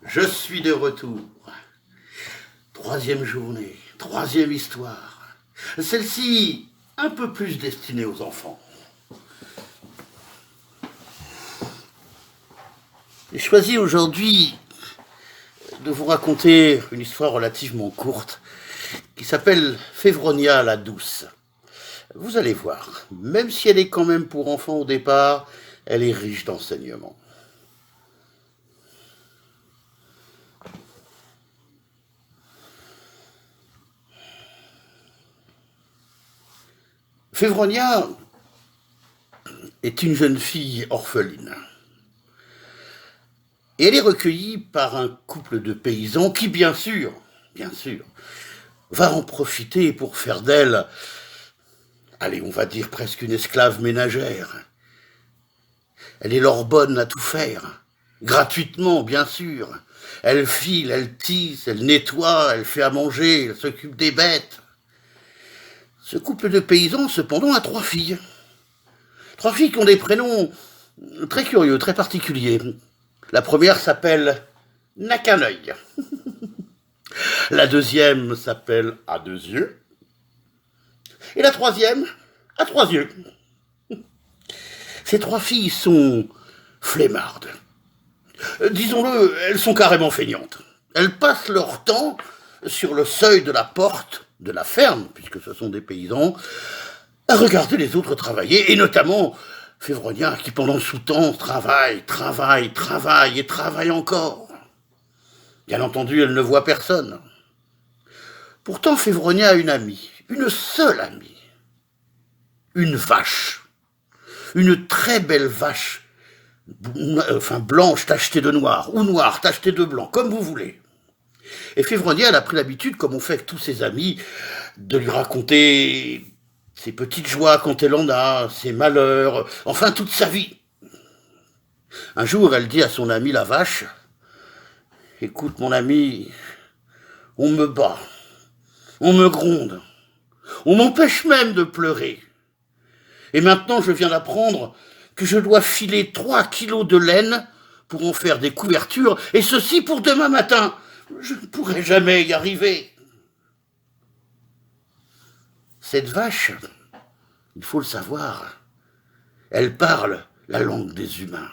Je suis de retour. Troisième journée, troisième histoire. Celle-ci, un peu plus destinée aux enfants. J'ai choisi aujourd'hui de vous raconter une histoire relativement courte qui s'appelle Févronia la douce. Vous allez voir, même si elle est quand même pour enfants au départ, elle est riche d'enseignements. Févronia est une jeune fille orpheline. Et elle est recueillie par un couple de paysans qui, bien sûr, va en profiter pour faire d'elle, allez, on va dire presque une esclave ménagère. Elle est leur bonne à tout faire, gratuitement, bien sûr. Elle file, elle tisse, elle nettoie, elle fait à manger, elle s'occupe des bêtes. Ce couple de paysans, cependant, a trois filles. Trois filles qui ont des prénoms très curieux, très particuliers. La première s'appelle N'a qu'un œil. La deuxième s'appelle A deux yeux. Et la troisième a trois yeux. Ces trois filles sont flemmardes. Disons-le, elles sont carrément feignantes. Elles passent leur temps sur le seuil de la porte de la ferme, puisque ce sont des paysans, à regarder les autres travailler, et notamment Févronia, qui pendant ce temps travaille et travaille encore. Bien entendu, elle ne voit personne. Pourtant, Févronia a une amie, une seule amie, une vache, une très belle vache, blanche tachetée de noir, ou noire tachetée de blanc, comme vous voulez. Et Févronia, elle a pris l'habitude, comme on fait avec tous ses amis, de lui raconter ses petites joies quand elle en a, ses malheurs, enfin toute sa vie. Un jour, elle dit à son ami la vache, « Écoute mon ami, on me bat, on me gronde, on m'empêche même de pleurer. Et maintenant, je viens d'apprendre que je dois filer 3 kilos de laine pour en faire des couvertures, et ceci pour demain matin. Je ne pourrai jamais y arriver. » Cette vache, il faut le savoir, elle parle la langue des humains.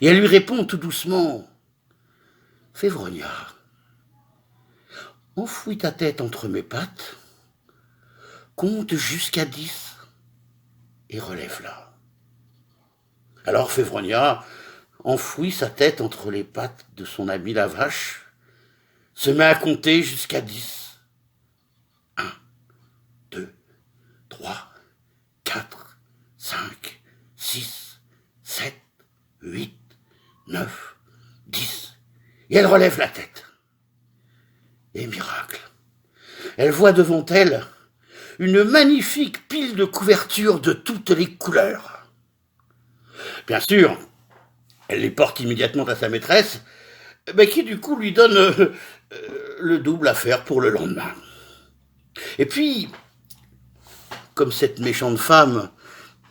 Et elle lui répond tout doucement, « Févronia, enfouis ta tête entre mes pattes, compte jusqu'à 10 et relève-la. » Alors Févronia enfouit sa tête entre les pattes de son ami la vache, se met à compter jusqu'à 10. 1, 2, 3, 4, 5, 6, 7, 8, 9, 10. Et elle relève la tête. Et miracle, elle voit devant elle une magnifique pile de couvertures de toutes les couleurs. Bien sûr, elle les porte immédiatement à sa maîtresse, mais qui du coup lui donne le double à faire pour le lendemain. Et puis, comme cette méchante femme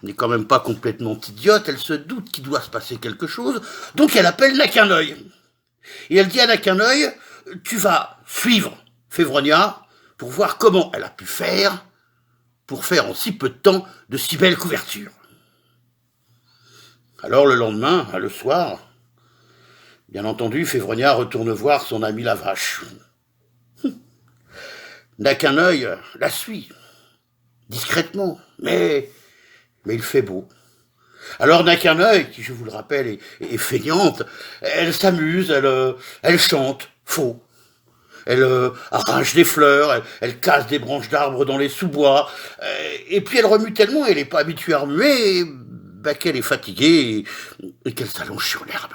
n'est quand même pas complètement idiote, elle se doute qu'il doit se passer quelque chose, donc elle appelle N'a qu'un œil. Et elle dit à N'a qu'un œil, tu vas suivre Févronia pour voir comment elle a pu faire pour faire en si peu de temps de si belles couvertures. Alors le lendemain, le soir, bien entendu, Févronia retourne voir son ami la vache. N'a qu'un œil la suit, discrètement, mais il fait beau. Alors N'a qu'un œil, qui je vous le rappelle est feignante, elle s'amuse, elle chante, faux. Elle arrache des fleurs, elle casse des branches d'arbres dans les sous-bois, et puis elle remue tellement, elle n'est pas habituée à remuer, qu'elle est fatiguée et qu'elle s'allonge sur l'herbe.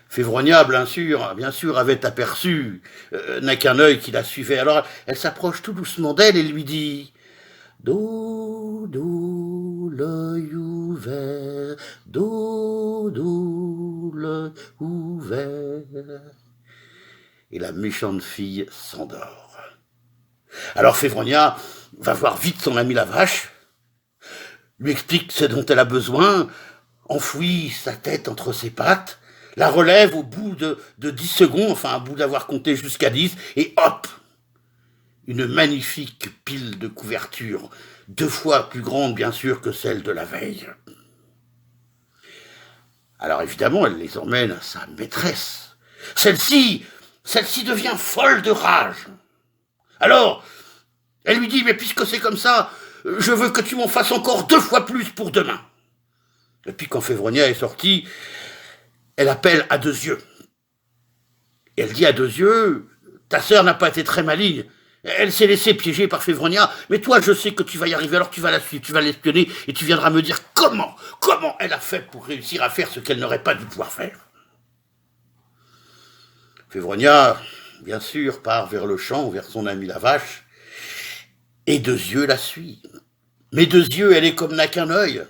Févronia, bien sûr, avait aperçu N'a qu'un œil qui la suivait. Alors elle s'approche tout doucement d'elle et lui dit « Doudou, l'œil ouvert, doudou, l'œil ouvert. » Et la méchante fille s'endort. Alors Févronia va voir vite son ami la vache, lui explique ce dont elle a besoin, enfouit sa tête entre ses pattes, la relève au bout de 10 secondes, enfin, au bout d'avoir compté jusqu'à 10, et hop, une magnifique pile de couverture, 2 fois plus grande, bien sûr, que celle de la veille. Alors évidemment, elle les emmène à sa maîtresse. Celle-ci devient folle de rage. Alors, elle lui dit, mais puisque c'est comme ça, je veux que tu m'en fasses encore 2 fois plus pour demain. Et puis quand Févronia est sortie, elle appelle à 2 yeux. Et elle dit à 2 yeux, ta sœur n'a pas été très maligne. Elle s'est laissée piéger par Févronia, mais toi, je sais que tu vas y arriver, alors tu vas la suivre, tu vas l'espionner, et tu viendras me dire comment elle a fait pour réussir à faire ce qu'elle n'aurait pas dû pouvoir faire. Févronia, bien sûr, part vers le champ, vers son ami la vache, et 2 yeux la suit. Mais 2 yeux, elle est comme n'a qu'un œil.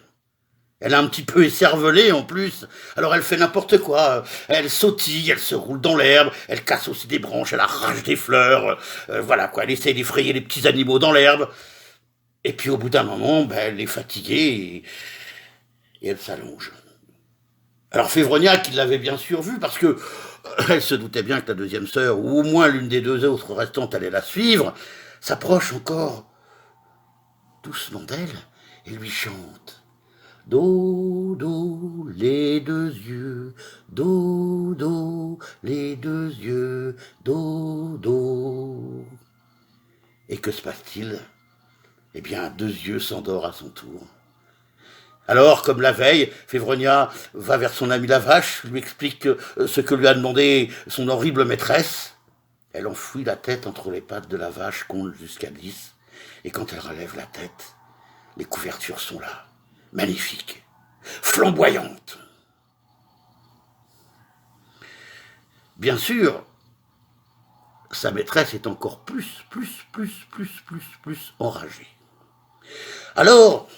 Elle est un petit peu écervelée en plus, alors elle fait n'importe quoi. Elle sautille, elle se roule dans l'herbe, elle casse aussi des branches, elle arrache des fleurs, voilà quoi, elle essaye d'effrayer les petits animaux dans l'herbe. Et puis au bout d'un moment, elle est fatiguée et elle s'allonge. Alors Févronia, qui l'avait bien sûr vue, parce que elle se doutait bien que la deuxième sœur, ou au moins l'une des 2 autres restantes allait la suivre, s'approche encore doucement d'elle et lui chante. Do, do, les 2 yeux, do, do, les 2 yeux, do, do. Et que se passe-t-il? Eh bien, 2 yeux s'endort à son tour. Alors, comme la veille, Févronia va vers son ami la vache, lui explique ce que lui a demandé son horrible maîtresse. Elle enfouit la tête entre les pattes de la vache, compte jusqu'à 10, et quand elle relève la tête, les couvertures sont là, magnifiques, flamboyantes. Bien sûr, sa maîtresse est encore plus enragée. Alors,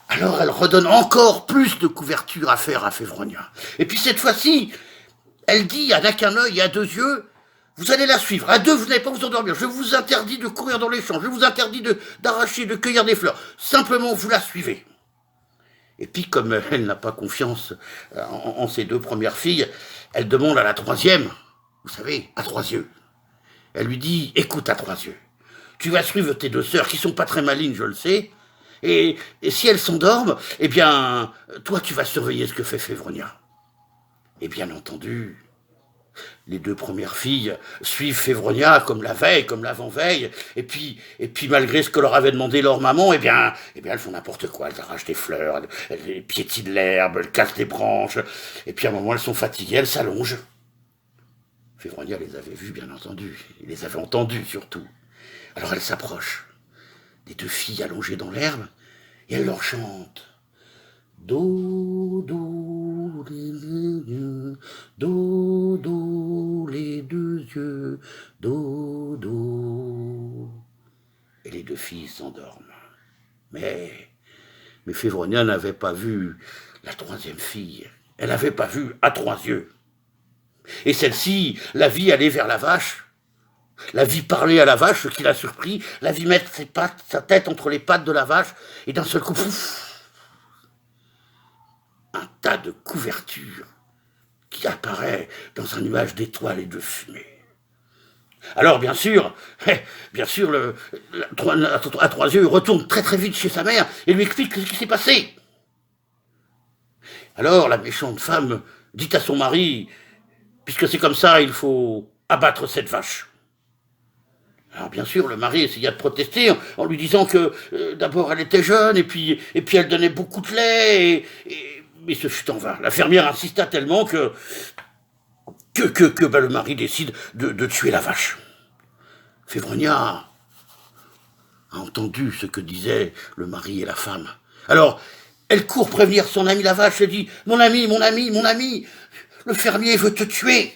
elle redonne encore plus de couverture à faire à Févronia. Et puis cette fois-ci, elle dit à n'a qu'un œil et à 2 yeux, vous allez la suivre. À 2, vous n'allez pas vous endormir. Je vous interdis de courir dans les champs. Je vous interdis d'arracher, de cueillir des fleurs. Simplement, vous la suivez. Et puis, comme elle n'a pas confiance en ses 2 premières filles, elle demande à la 3e, vous savez, à 3 yeux. Elle lui dit, écoute à 3 yeux, tu vas suivre tes 2 sœurs, qui sont pas très malignes, je le sais, et si elles s'endorment, eh bien, toi, tu vas surveiller ce que fait Févronia. Et bien entendu, les 2 premières filles suivent Févronia comme la veille, comme l'avant-veille, et puis malgré ce que leur avait demandé leur maman, eh bien elles font n'importe quoi, elles arrachent des fleurs, elles piétinent l'herbe, elles cassent des branches, et puis à un moment elles sont fatiguées, elles s'allongent. Févronia les avait vues, bien entendu, il les avait entendues surtout. Alors elle s'approche des 2 filles allongées dans l'herbe, et elle leur chante. Do, do, les 2 yeux, do, do, les 2 yeux, do, do. Et les 2 filles s'endorment. Mais Févronia n'avait pas vu la 3e fille. Elle n'avait pas vu à 3 yeux. Et celle-ci la vit aller vers la vache, la vit parler à la vache, ce qui l'a surpris, la vit mettre sa tête entre les pattes de la vache, et d'un seul coup, pouf, un tas de couvertures qui apparaît dans un nuage d'étoiles et de fumée. Alors, bien sûr, à 3 yeux, il retourne très très vite chez sa mère et lui explique ce qui s'est passé. Alors, la méchante femme dit à son mari, puisque c'est comme ça, il faut abattre cette vache. Alors bien sûr, le mari essaya de protester en lui disant que d'abord elle était jeune et puis elle donnait beaucoup de lait mais ce fut en vain. La fermière insista tellement que le mari décide de tuer la vache. Févronia a entendu ce que disaient le mari et la femme. Alors, elle court prévenir son ami la vache et dit « Mon ami, le fermier veut te tuer !»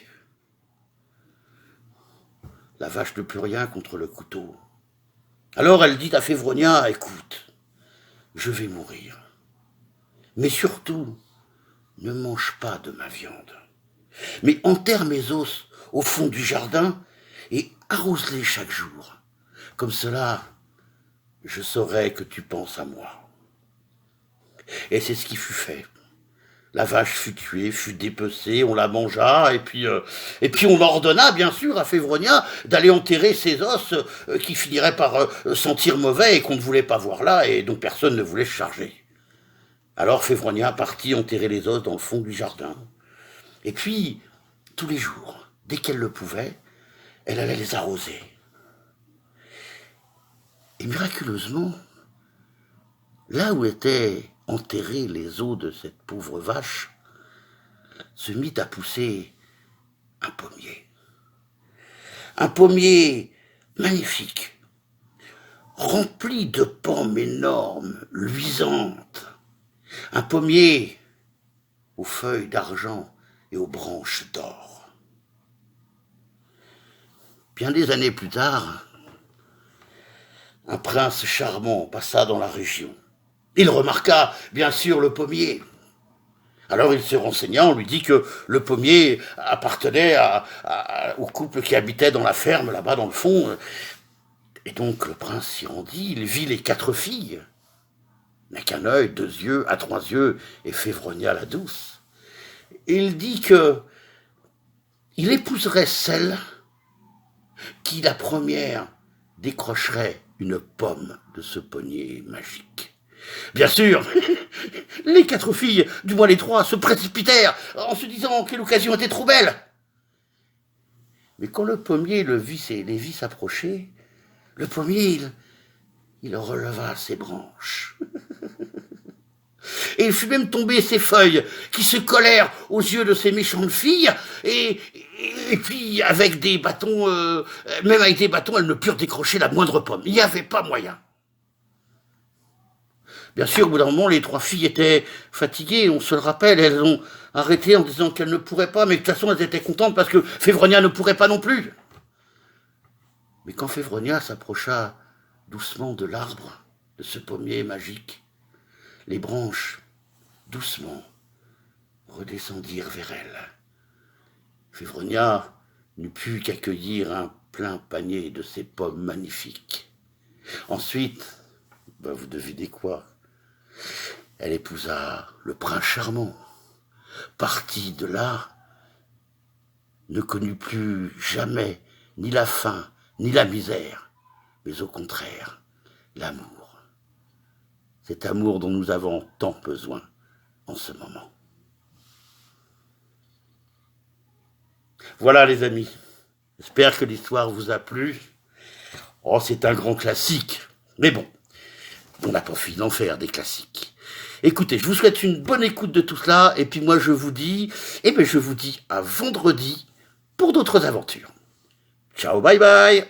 La vache ne peut rien contre le couteau. Alors elle dit à Févronia, écoute, je vais mourir. Mais surtout, ne mange pas de ma viande. Mais enterre mes os au fond du jardin et arrose-les chaque jour. Comme cela, je saurai que tu penses à moi. Et c'est ce qui fut fait. La vache fut tuée, fut dépecée, on la mangea, et puis on ordonna, bien sûr, à Févronia d'aller enterrer ses os qui finiraient par sentir mauvais et qu'on ne voulait pas voir là, et dont personne ne voulait se charger. Alors Févronia partit enterrer les os dans le fond du jardin. Et puis, tous les jours, dès qu'elle le pouvait, elle allait les arroser. Et miraculeusement, là où étaient enterrés les os de cette pauvre vache, se mit à pousser un pommier. Un pommier magnifique, rempli de pommes énormes, luisantes. Un pommier aux feuilles d'argent et aux branches d'or. Bien des années plus tard, un prince charmant passa dans la région. Il remarqua, bien sûr, le pommier. Alors il se renseigna, on lui dit que le pommier appartenait au couple qui habitait dans la ferme, là-bas dans le fond. Et donc le prince s'y rendit, il vit les 4 filles. N'a qu'un œil, 2 yeux, à 3 yeux, et Févronia la douce. Et il dit que il épouserait celle qui, la première, décrocherait une pomme de ce pommier magique. Bien sûr, les 4 filles, du moins les 3, se précipitèrent en se disant que l'occasion était trop belle. Mais quand le pommier les vit s'approcher, le pommier, il releva ses branches. Et il fit même tomber ses feuilles, qui se collèrent aux yeux de ces méchantes filles, et puis avec des bâtons, même avec des bâtons, elles ne purent décrocher la moindre pomme. Il n'y avait pas moyen. Bien sûr, au bout d'un moment, les 3 filles étaient fatiguées, on se le rappelle, elles ont arrêté en disant qu'elles ne pourraient pas, mais de toute façon, elles étaient contentes parce que Févronia ne pourrait pas non plus. Mais quand Févronia s'approcha doucement de l'arbre, de ce pommier magique, les branches, doucement, redescendirent vers elle. Févronia n'eut plus qu'accueillir un plein panier de ces pommes magnifiques. Ensuite, vous devinez quoi? Elle épousa le prince charmant. Partie de là, ne connut plus jamais ni la faim, ni la misère, mais au contraire, l'amour. Cet amour dont nous avons tant besoin en ce moment. Voilà les amis, j'espère que l'histoire vous a plu. Oh, c'est un grand classique, mais bon, on n'a pas fini d'en faire des classiques. Écoutez, je vous souhaite une bonne écoute de tout cela, et puis moi je vous dis à vendredi pour d'autres aventures. Ciao, bye bye.